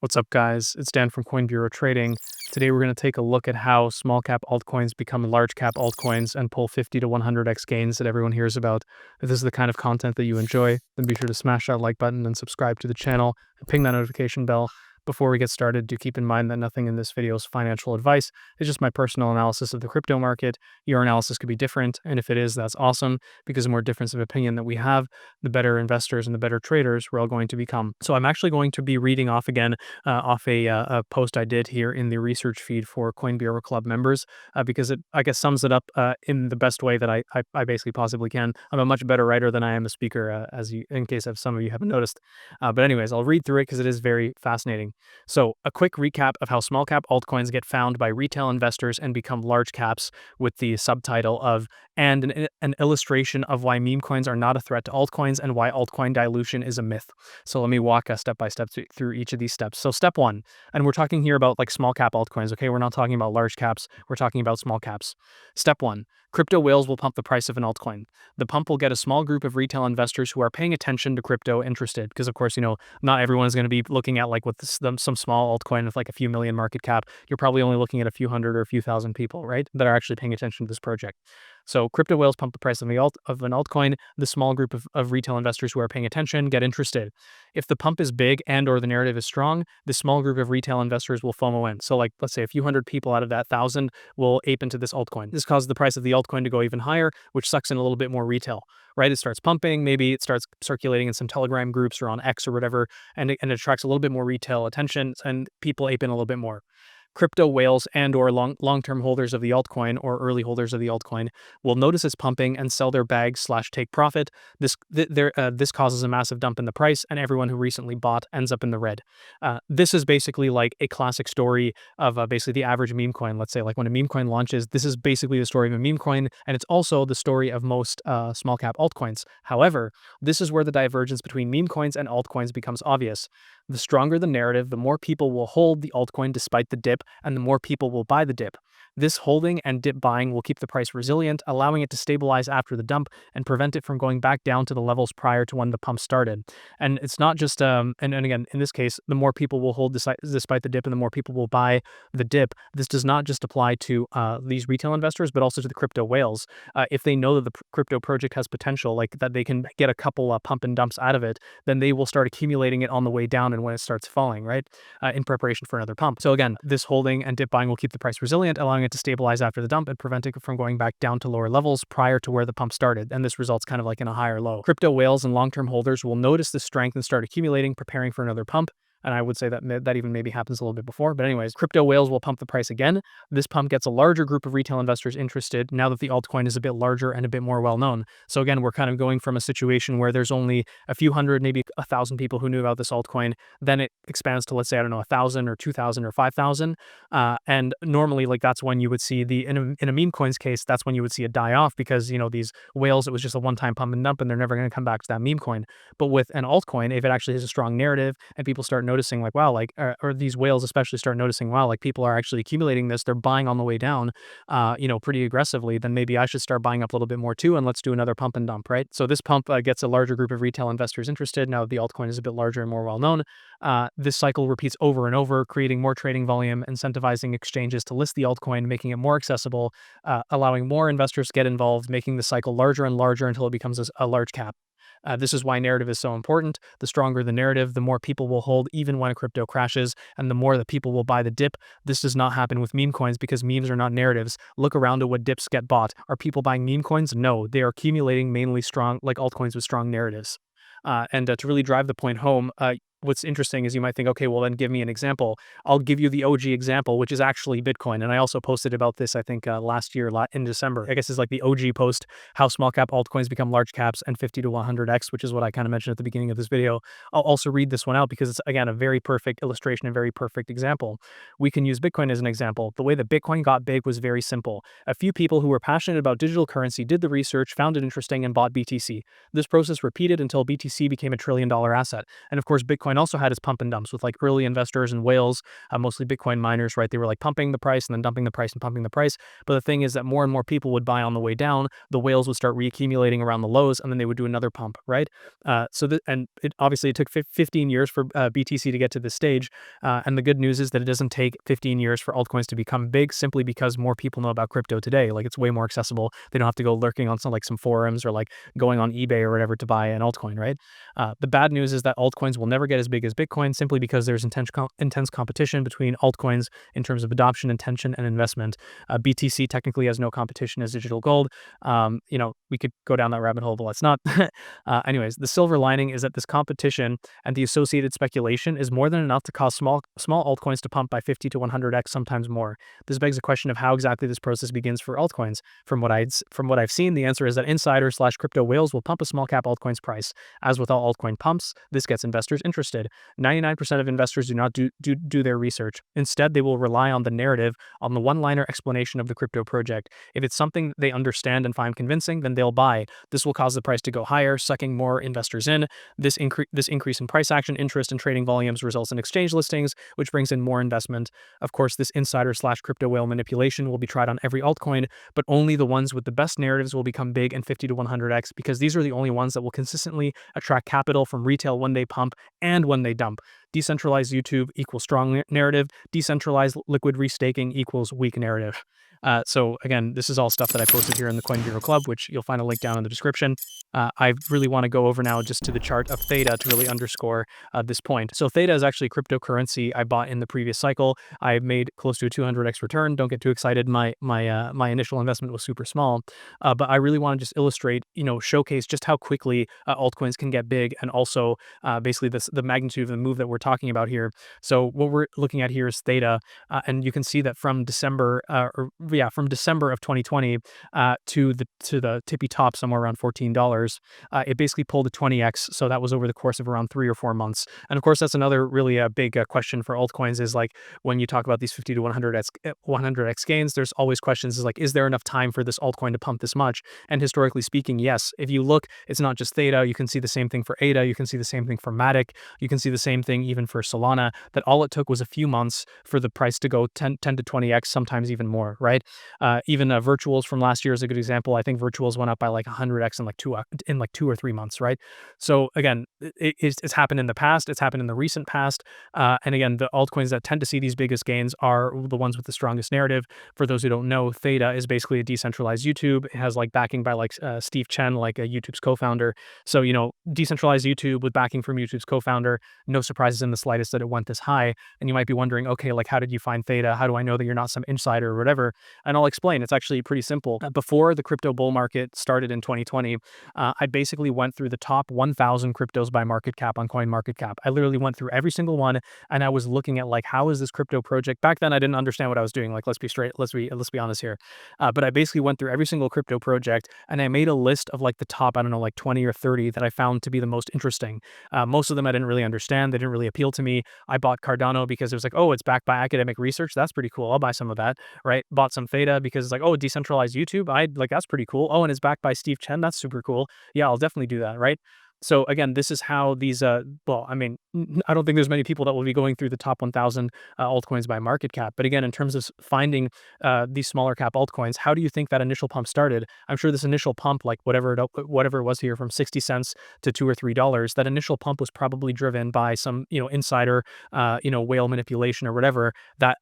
What's up, guys? It's Dan from Coin Bureau Trading. Today, we're going to take a look at how small cap altcoins become large cap altcoins and pull 50 to 100x gains that everyone hears about. If this is the kind of content that you enjoy, then be sure to smash that like button and subscribe to the channel and ping that notification bell. Before we get started, do keep in mind that nothing in this video is financial advice. It's just my personal analysis of the crypto market. Your analysis could be different, and if it is, that's awesome, because the more difference of opinion that we have, the better investors and the better traders we're all going to become. So I'm actually going to be reading off again off a post I did here in the research feed for Coin Bureau Club members, because it, I guess, sums it up in the best way that I basically possibly can. I'm a much better writer than I am a speaker, in case some of you haven't noticed. But anyways, I'll read through it because it is very fascinating. So a quick recap of how small cap altcoins get found by retail investors and become large caps, with the subtitle of "and an illustration of why meme coins are not a threat to altcoins and why altcoin dilution is a myth." So let me walk us step by step through each of these steps. So step one, and we're talking here about like small cap altcoins, okay? We're not talking about large caps, we're talking about small caps. Step one, crypto whales will pump the price of an altcoin. The pump will get a small group of retail investors who are paying attention to crypto interested, because of course, not everyone is going to be looking at like with some small altcoin with like a few million market cap. You're probably only looking at a few hundred or a few thousand people, right, that are actually paying attention to this project. So crypto whales pump the price of an altcoin. The small group of retail investors who are paying attention get interested. If the pump is big and or the narrative is strong, the small group of retail investors will FOMO in. So like, let's say a few hundred people out of that 1,000 will ape into this altcoin. This causes the price of the altcoin to go even higher, which sucks in a little bit more retail, right? It starts pumping, maybe it starts circulating in some Telegram groups or on X or whatever, and it attracts a little bit more retail attention, and people ape in a little bit more. Crypto whales and or long-term holders of the altcoin or early holders of the altcoin will notice it's pumping and sell their bags / take profit. This causes a massive dump in the price, and everyone who recently bought ends up in the red. This is basically like a classic story of basically the average meme coin. Let's say like when a meme coin launches, this is basically the story of a meme coin, and it's also the story of most small cap altcoins. However, this is where the divergence between meme coins and altcoins becomes obvious. The stronger the narrative, the more people will hold the altcoin despite the dip, and the more people will buy the dip. This holding and dip buying will keep the price resilient, allowing it to stabilize after the dump and prevent it from going back down to the levels prior to when the pump started. And it's not just, and again, in this case, the more people will hold despite the dip and the more people will buy the dip. This does not just apply to these retail investors, but also to the crypto whales. If they know that the crypto project has potential, like that they can get a couple pump and dumps out of it, then they will start accumulating it on the way down and when it starts falling, right, in preparation for another pump. So again, this holding and dip buying will keep the price resilient, allowing it to stabilize after the dump and preventing it from going back down to lower levels prior to where the pump started. And this results kind of like in a higher low. Crypto whales and long-term holders will notice the strength and start accumulating, preparing for another pump. And I would say that even maybe happens a little bit before. But anyways, crypto whales will pump the price again. This pump gets a larger group of retail investors interested now that the altcoin is a bit larger and a bit more well-known. So again, we're kind of going from a situation where there's only a few hundred, maybe 1,000 people who knew about this altcoin. Then it expands to, let's say, I don't know, 1,000 or 2,000 or 5,000. And normally, like, that's when you would see in a meme coin's case, that's when you would see it die off, because, these whales, it was just a one-time pump and dump and they're never going to come back to that meme coin. But with an altcoin, if it actually has a strong narrative and people start noticing like, wow, like, or these whales especially start noticing, wow, like people are actually accumulating this, they're buying on the way down, pretty aggressively, then maybe I should start buying up a little bit more too, and let's do another pump and dump, right? So this pump gets a larger group of retail investors interested. Now the altcoin is a bit larger and more well-known. This cycle repeats over and over, creating more trading volume, incentivizing exchanges to list the altcoin, making it more accessible, allowing more investors to get involved, making the cycle larger and larger until it becomes a large cap. This is why narrative is so important. The stronger the narrative, the more people will hold even when a crypto crashes, and the more that people will buy the dip. This does not happen with meme coins because memes are not narratives. Look around at what dips get bought. Are people buying meme coins? No, they are accumulating mainly strong, like altcoins with strong narratives. And to really drive the point home, what's interesting is you might think, okay, well then give me an example. I'll give you the OG example, which is actually Bitcoin. And I also posted about this, I think last year in December. I guess it's like the OG post, how small cap altcoins become large caps and 50 to 100x, which is what I kind of mentioned at the beginning of this video. I'll also read this one out because it's, again, a very perfect illustration, a very perfect example. We can use Bitcoin as an example. The way that Bitcoin got big was very simple. A few people who were passionate about digital currency did the research, found it interesting, and bought BTC. This process repeated until BTC became $1 trillion asset. And of course, Bitcoin Altcoin also had its pump and dumps with like early investors and whales, mostly Bitcoin miners, right? They were like pumping the price and then dumping the price and pumping the price. But the thing is that more and more people would buy on the way down. The whales would start reaccumulating around the lows, and then they would do another pump, right? And it obviously it took 15 years for BTC to get to this stage. And the good news is that it doesn't take 15 years for altcoins to become big, simply because more people know about crypto today. Like, it's way more accessible. They don't have to go lurking on some forums or like going on eBay or whatever to buy an altcoin, right? The bad news is that altcoins will never get as big as Bitcoin, simply because there's intense competition between altcoins in terms of adoption, intention, and investment. BTC technically has no competition as digital gold. We could go down that rabbit hole, but let's not. Anyways, the silver lining is that this competition and the associated speculation is more than enough to cause small altcoins to pump by 50 to 100x, sometimes more. This begs the question of how exactly this process begins for altcoins. From what I've seen, the answer is that insiders/crypto whales will pump a small cap altcoin's price. As with all altcoin pumps, this gets investors interested. 99% of investors do not do their research. Instead, they will rely on the narrative, on the one-liner explanation of the crypto project. If it's something they understand and find convincing, then they'll buy. This will cause the price to go higher, sucking more investors in. This increase in price action, interest, and trading volumes results in exchange listings, which brings in more investment. Of course, this insider/crypto whale manipulation will be tried on every altcoin, but only the ones with the best narratives will become big and 50 to 100x, because these are the only ones that will consistently attract capital from retail when they pump and when they dump. Decentralized YouTube equals strong narrative. Decentralized liquid restaking equals weak narrative. So again, this is all stuff that I posted here in the Coin Bureau Club, which you'll find a link down in the description. I really want to go over now just to the chart of Theta to really underscore this point. So Theta is actually cryptocurrency I bought in the previous cycle. I made close to a 200x return. Don't get too excited. My initial investment was super small, but I really want to just illustrate, showcase just how quickly altcoins can get big, and also basically the magnitude of the move that we're talking about here. So what we're looking at here is Theta, and you can see that from December of 2020 to the tippy top somewhere around $14, it basically pulled a 20x. So that was over the course of around 3 or 4 months. And of course, that's another really big question for altcoins, is like, when you talk about these 50 to 100x gains, there's always questions, is like, is there enough time for this altcoin to pump this much? And historically speaking, yes. If you look, it's not just Theta. You can see the same thing for ADA. You can see the same thing for Matic. You can see the same thing even for Solana, that all it took was a few months for the price to go 10 to 20x, sometimes even more, right? Even virtuals from last year is a good example. I think virtuals went up by like 100x in like 2 or 3 months, right? So again, it's happened in the past. It's happened in the recent past. And again, the altcoins that tend to see these biggest gains are the ones with the strongest narrative. For those who don't know, Theta is basically a decentralized YouTube. It has like backing by like Steve Chen, like YouTube's co-founder. So, decentralized YouTube with backing from YouTube's co-founder, no surprises in the slightest that it went this high. And you might be wondering, okay, like, how did you find Theta? How do I know that you're not some insider or whatever? And I'll explain. It's actually pretty simple. Before the crypto bull market started in 2020, I basically went through the top 1,000 cryptos by market cap on CoinMarketCap. I literally went through every single one, and I was looking at like, how is this crypto project? Back then, I didn't understand what I was doing. Like, let's be honest here. But I basically went through every single crypto project, and I made a list of like the top, I don't know, like 20 or 30 that I found to be the most interesting. Most of them I didn't really understand. They didn't really appeal to me. I bought Cardano because it was like, oh, it's backed by academic research. That's pretty cool. I'll buy some of that, right? Bought some Theta because it's like, oh, decentralized YouTube. That's pretty cool. Oh, and it's backed by Steve Chen. That's super cool. Yeah, I'll definitely do that, right? So again, this is how these, I don't think there's many people that will be going through the top 1,000 altcoins by market cap. But again, in terms of finding these smaller cap altcoins, how do you think that initial pump started? I'm sure this initial pump, like whatever it was here, from 60 cents to $2 or $3, that initial pump was probably driven by some, insider, whale manipulation or whatever that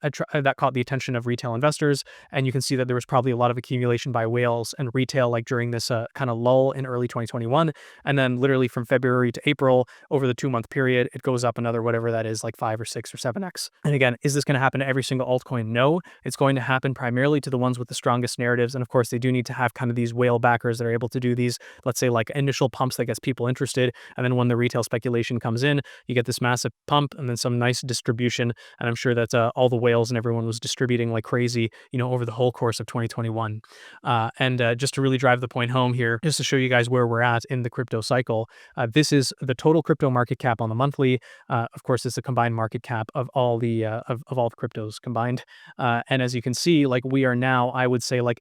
caught the attention of retail investors. And you can see that there was probably a lot of accumulation by whales and retail, like during this kind of lull in early 2021. And then literally from February to April, over the 2-month period, it goes up another, whatever that is, like 5 or 6 or 7x. And again, is this going to happen to every single altcoin? No, it's going to happen primarily to the ones with the strongest narratives. And of course, they do need to have kind of these whale backers that are able to do these, let's say, like initial pumps that gets people interested. And then when the retail speculation comes in, you get this massive pump and then some nice distribution. And I'm sure that all the whales and everyone was distributing like crazy, over the whole course of 2021. And just to really drive the point home here, just to show you guys where we're at in the crypto cycle, this is the total crypto market cap on the monthly. Of course, it's the combined market cap of all the of all the cryptos combined. And as you can see, like, we are now, I would say, like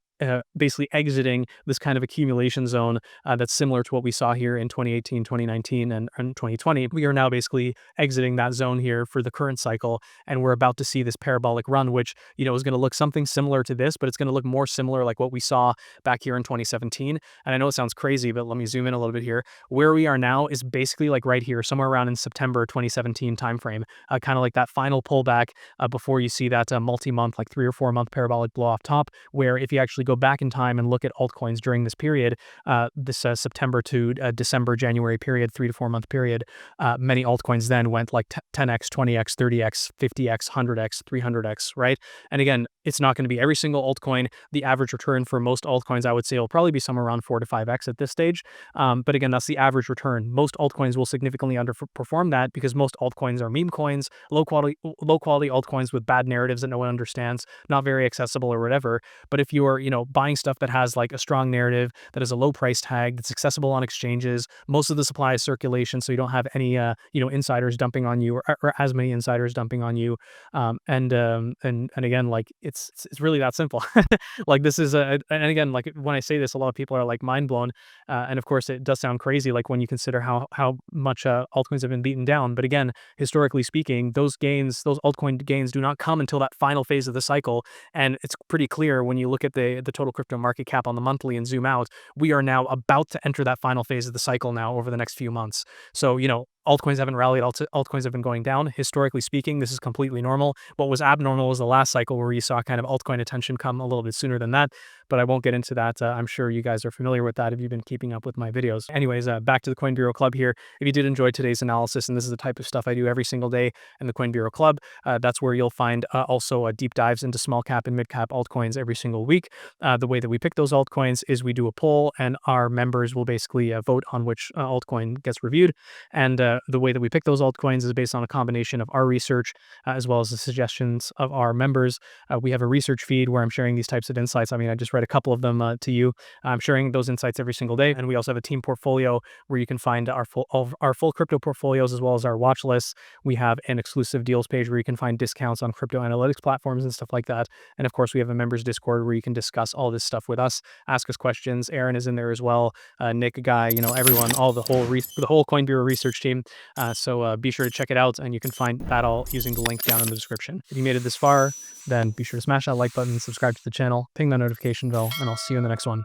basically exiting this kind of accumulation zone that's similar to what we saw here in 2018, 2019, and 2020. We are now basically exiting that zone here for the current cycle, and we're about to see this parabolic run, which, you know, is going to look something similar to this, but it's going to look more similar like what we saw back here in 2017. And I know it sounds crazy, but let me zoom in a little bit here. Where we are now is basically like right here, somewhere around in September 2017 timeframe, kind of like that final pullback before you see that multi-month, like 3 or 4 month parabolic blow off top, where if you actually go back in time and look at altcoins during this period, this September to December, January period, 3 to 4 month period, many altcoins then went like 10x, 20x, 30x, 50x, 100x, 300x, right? And again, it's not going to be every single altcoin. The average return for most altcoins, I would say, will probably be somewhere around 4 to 5x at this stage. But again, that's the average return. Most altcoins will significantly underperform that because most altcoins are meme coins, low quality altcoins with bad narratives that no one understands, not very accessible or whatever. But if you're, you know, buying stuff that has like a strong narrative, that has a low price tag, that's accessible on exchanges, most of the supply is circulation, so you don't have any, insiders dumping on you, or as many insiders dumping on you. And again, like it's really that simple. Like this is and again, like when I say this, a lot of people are like mind blown. And of course, it does sound crazy, like when you consider how much altcoins have been beaten down. But again, historically speaking, those altcoin gains do not come until that final phase of the cycle. And it's pretty clear when you look at the total crypto market cap on the monthly and zoom out, we are now about to enter that final phase of the cycle now over the next few months. So, you know, altcoins haven't rallied, altcoins have been going down. Historically speaking, this is completely normal. What was abnormal was the last cycle where you saw kind of altcoin attention come a little bit sooner than that, but I won't get into that. I'm sure you guys are familiar with that if you've been keeping up with my videos. Anyways, back to the Coin Bureau Club here. If you did enjoy today's analysis, and this is the type of stuff I do every single day in the Coin Bureau Club, that's where you'll find also deep dives into small cap and mid cap altcoins every single week. The way that we pick those altcoins is we do a poll, and our members will basically vote on which altcoin gets reviewed. And the way that we pick those altcoins is based on a combination of our research as well as the suggestions of our members. We have a research feed where I'm sharing these types of insights. I mean, I just read a couple of them to you. I'm sharing those insights every single day. And we also have a team portfolio where you can find our full crypto portfolios as well as our watch lists. We have an exclusive deals page where you can find discounts on crypto analytics platforms and stuff like that. And of course, we have a members Discord where you can discuss all this stuff with us, ask us questions. Aaron is in there as well. Nick, Guy, you know, everyone, all the whole Coin Bureau research team. So be sure to check it out, and you can find that all using the link down in the description. If you made it this far, then be sure to smash that like button, subscribe to the channel, ping that notification bell, and I'll see you in the next one.